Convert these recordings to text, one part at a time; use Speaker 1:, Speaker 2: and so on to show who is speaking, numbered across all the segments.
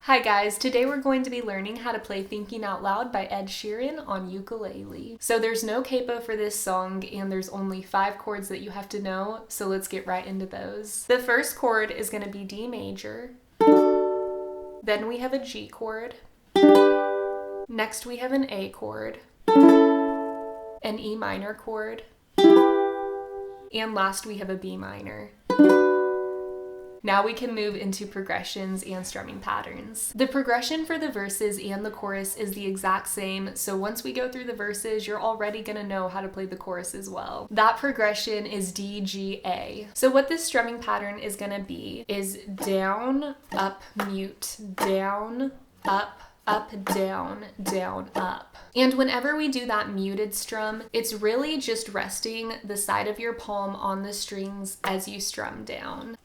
Speaker 1: Hi guys, today we're going to be learning how to play Thinking Out Loud by Ed Sheeran on ukulele. So there's no capo for this song and there's only 5 chords that you have to know, so let's get right into those. The first chord is going to be D major. Then we have a G chord. Next we have an A chord, an E minor chord, and last we have a B minor. Now we can move into progressions and strumming patterns. The progression for the verses and the chorus is the exact same, so once we go through the verses, you're already gonna know how to play the chorus as well. That progression is D, G, A. So what this strumming pattern is gonna be is down, up, mute, down, up, down, down, up. And whenever we do that muted strum, it's really just resting the side of your palm on the strings as you strum down,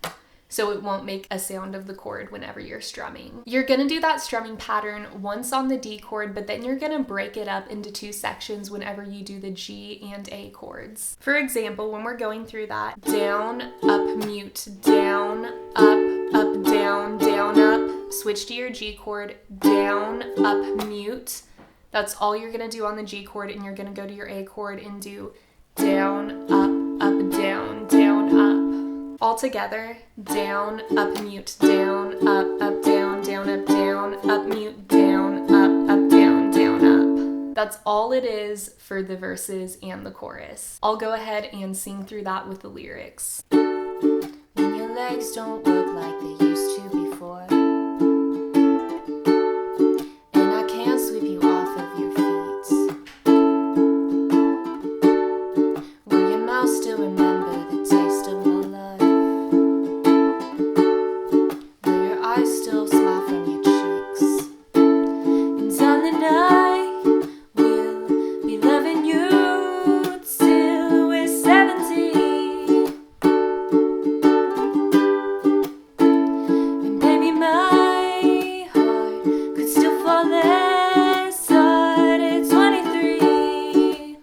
Speaker 1: so it won't make a sound of the chord whenever you're strumming. You're gonna do that strumming pattern once on the D chord, but then you're gonna break it up into 2 sections whenever you do the G and A chords. For example, when we're going through that, down, up, mute, down, up, down, down, up, switch to your G chord, down, up, mute. That's all you're gonna do on the G chord, and you're gonna go to your A chord and do down, up, down, down, up. All together, down, up, mute, down, up, down, down, up, mute, down, up, down, down, up. That's all it is for the verses and the chorus. I'll go ahead and sing through that with the lyrics.
Speaker 2: When your legs don't work like they used to before, and I can't sweep you off of your feet, will your mouth still remember the taste of my love? Still smile from your cheeks, and darling, I will be loving you till we're 70. And baby, my heart could still fall less hard at 23.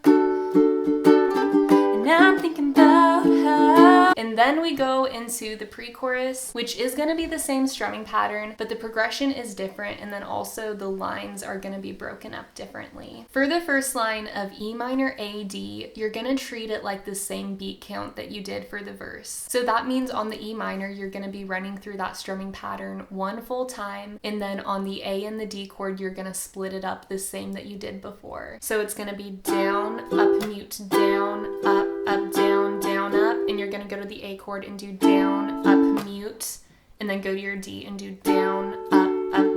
Speaker 2: And now I'm thinking about how.
Speaker 1: And then we go into the pre-chorus, which is going to be the same strumming pattern, but the progression is different, and then also the lines are going to be broken up differently. For the first line of E minor A D, you're going to treat it like the same beat count that you did for the verse. So that means on the E minor, you're going to be running through that strumming pattern 1 full time, and then on the A and the D chord, you're going to split it up the same that you did before. So it's going to be down, up, mute, down, up, down, down, up, and you're going to go to the A chord and do down, up, mute, and then go to your D and do down, up,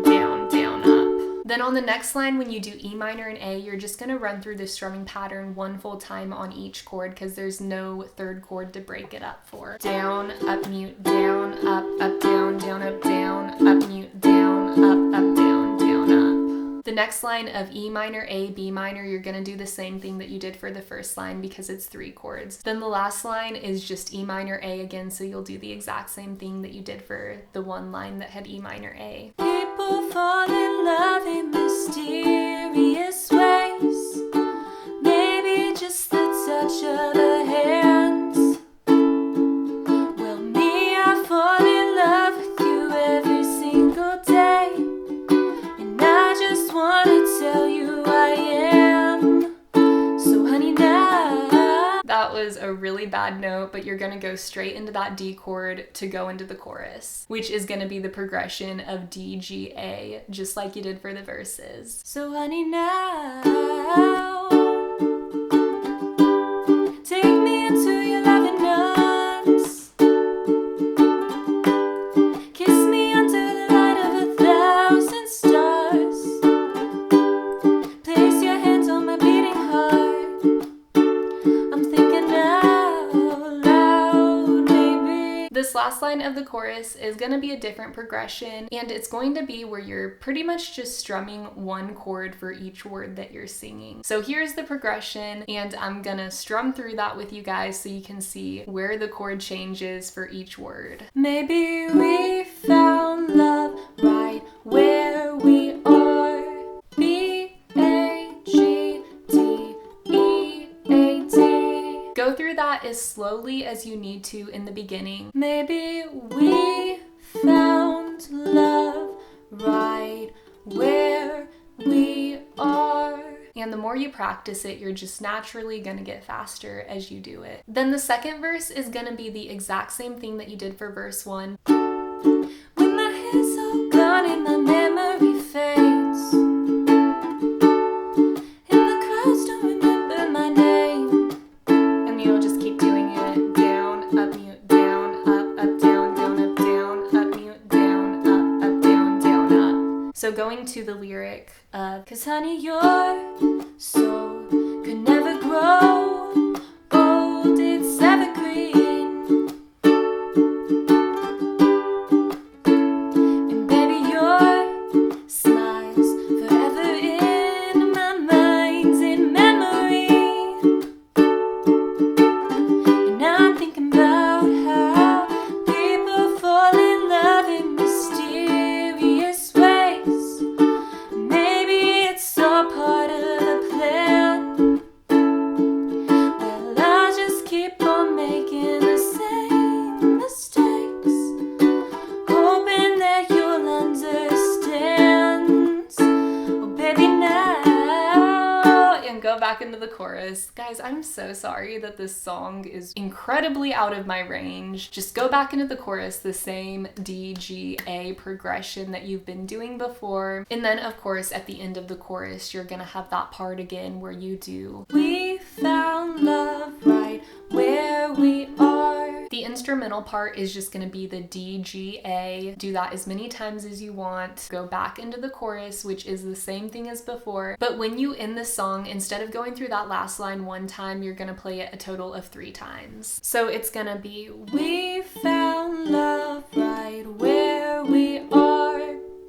Speaker 1: down, down, up. Then on the next line, when you do E minor and A, you're just going to run through this strumming pattern 1 full time on each chord because there's no third chord to break it up for. Down, up, mute, down, up, down, down, up, mute, down, up, down, down, up. The next line of E minor, A, B minor, you're going to do the same thing that you did for the first line because it's 3 chords. Then the last line is just E minor, A again, so you'll do the exact same thing that you did for the one line that had E minor, A.
Speaker 2: People fall in love in mysterious ways, maybe just the touch of a hand. Well, me, I fall in love with you every single day, and I just want to tell you I am. So honey, now.
Speaker 1: That was a really bad note, but you're going to go straight into that D chord to go into the chorus, which is going to be the progression of D, G, A, just like you did for the verses.
Speaker 2: So honey, now take me into your loving arms, kiss me under the light of 1,000 stars, place your hands on my beating heart. I'm thinking out loud, baby.
Speaker 1: This last line of the chorus is going to be a different progression, and it's going to be where you're pretty much just strumming 1 chord for each word that you're singing. So here's the progression, and I'm gonna strum through that with you guys so you can see where the chord changes for each word.
Speaker 2: Maybe we found love right where we are. B, A, G, D, E, A, D.
Speaker 1: Go through that as slowly as you need to in the beginning.
Speaker 2: Maybe we found love right
Speaker 1: and the more you practice it, you're just naturally gonna get faster as you do it. Then the second verse is gonna be the exact same thing that you did for verse 1.
Speaker 2: When my hair's all gone and my memory fades, and the crowds don't remember my name,
Speaker 1: And you'll just keep doing it down, up, mute, down, up, down, up, down, up, mute, down, up, down, up. So going to the lyric of,
Speaker 2: 'cause honey, your soul could never grow old, it's evergreen. And baby, your smile's forever in my mind's in memory. And now I'm thinking about how people fall in love in mysterious ways. Maybe it's all part of the plan. Well, I'll just keep on making the same mistakes, hoping that you'll understand. Oh, baby, now.
Speaker 1: and go back into the chorus. Guys, I'm so sorry that this song is incredibly out of my range. Just go back into the chorus, the same D, G, A progression that you've been doing before. And then, of course, at the end of the chorus, you're gonna have that part again where you do,
Speaker 2: We found love right where we are.
Speaker 1: the instrumental part is just gonna be the D, G, A. Do that as many times as you want. Go back into the chorus, which is the same thing as before. But when you end the song, instead of going through that last line one time, you're gonna play it a total of 3 times. So it's gonna be,
Speaker 2: We found love right where we are.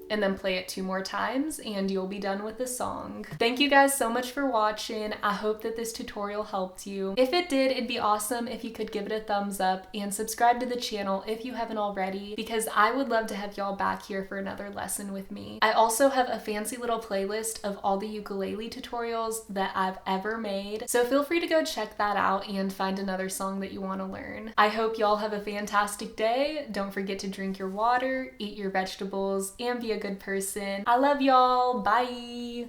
Speaker 1: and then play it 2 more times and you'll be done with the song. Thank you guys so much for watching. I hope that this tutorial helped you. If it did, it'd be awesome if you could give it a thumbs up and subscribe to the channel if you haven't already, because I would love to have y'all back here for another lesson with me. I also have a fancy little playlist of all the ukulele tutorials that I've ever made, so feel free to go check that out and find another song that you want to learn. I hope y'all have a fantastic day. Don't forget to drink your water, eat your vegetables, and be a good person. I love y'all. Bye.